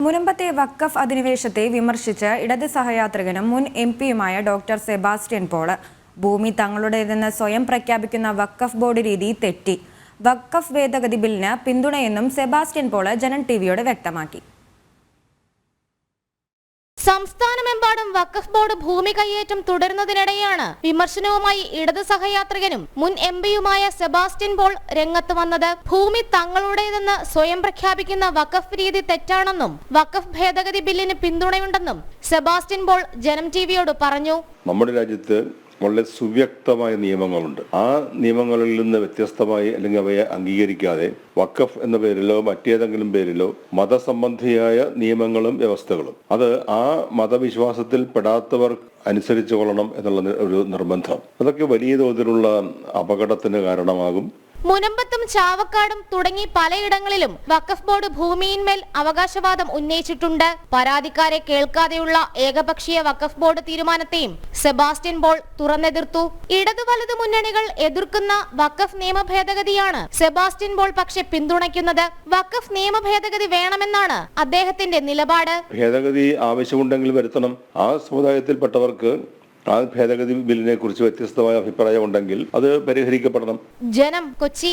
മുനമ്പത്തെ വഖഫ് അധിനിവേശത്തെ വിമർശിച്ച് ഇടത് സഹയാത്രികനും മുൻ എംപിയുമായ ഡോക്ടർ സെബാസ്റ്റ്യൻ പോൾ ഭൂമി തങ്ങളുടേതെന്ന് സ്വയം പ്രഖ്യാപിക്കുന്ന വഖഫ് ബോർഡ് രീതി തെറ്റി. വഖഫ് ഭേദഗതി ബില്ലിന് പിന്തുണയെന്നും സെബാസ്റ്റ്യൻ പോൾ ജനൻ ടിവിയോട് വ്യക്തമാക്കി. സംസ്ഥാനമെമ്പാടും വഖഫ് ബോർഡ് ഭൂമി കയ്യേറ്റം തുടരുന്നതിനിടെയാണ് വിമർശനവുമായി ഇടത് സഹയാത്രികനും മുൻ എംപിയുമായ സെബാസ്റ്റ്യൻ പോൾ രംഗത്ത് വന്നത്. ഭൂമി തങ്ങളുടേതെന്ന് സ്വയം പ്രഖ്യാപിക്കുന്ന വഖഫ് രീതി തെറ്റാണെന്നും വഖഫ് ഭേദഗതി ബില്ലിന് പിന്തുണയുണ്ടെന്നും സെബാസ്റ്റ്യൻ പോൾ ജനം ടിവിയോട് പറഞ്ഞു. നമ്മുടെ രാജ്യത്ത് വളരെ സുവ്യക്തമായ നിയമങ്ങളുണ്ട്. ആ നിയമങ്ങളിൽ നിന്ന് വ്യത്യസ്തമായി അല്ലെങ്കിൽ അവയെ അംഗീകരിക്കാതെ വഖഫ് എന്ന പേരിലോ മറ്റേതെങ്കിലും പേരിലോ മതസംബന്ധിയായ നിയമങ്ങളും വ്യവസ്ഥകളും അത് ആ മതവിശ്വാസത്തിൽ പെടാത്തവർ അനുസരിച്ചു കൊള്ളണം എന്നുള്ള ഒരു നിർബന്ധം അതൊക്കെ വലിയ തോതിലുള്ള അപകടത്തിന് കാരണമാകും. മുനമ്പത്തും ചാവക്കാടും തുടങ്ങി പലയിടങ്ങളിലും വഖഫ് ബോർഡ് ഭൂമിയിന്മേൽ അവകാശവാദം ഉന്നയിച്ചിട്ടുണ്ട്. പരാതിക്കാരെ കേൾക്കാതെയുള്ള ഏകപക്ഷീയ വഖഫ് ബോർഡ് തീരുമാനത്തെയും സെബാസ്റ്റ്യൻ പോൾ തുറന്നെതിർത്തു. ഇടതു വലതു മുന്നണികൾ എതിർക്കുന്ന വഖഫ് നിയമ ഭേദഗതിയാണ് സെബാസ്റ്റ്യൻ പോൾ പക്ഷെ പിന്തുണയ്ക്കുന്നത്. വഖഫ് നിയമ ഭേദഗതി വേണമെന്നാണ് അദ്ദേഹത്തിന്റെ നിലപാട്. ഭേദഗതി ആവശ്യമുണ്ടെങ്കിൽ വരുത്തണം. ആ സമുദായത്തിൽപ്പെട്ടവർക്ക് ആ ഭേദഗതി ബില്ലിനെ കുറിച്ച് വ്യത്യസ്തമായ അഭിപ്രായം ഉണ്ടെങ്കിൽ അത് പരിഹരിക്കപ്പെടണം. ജനം, കൊച്ചി.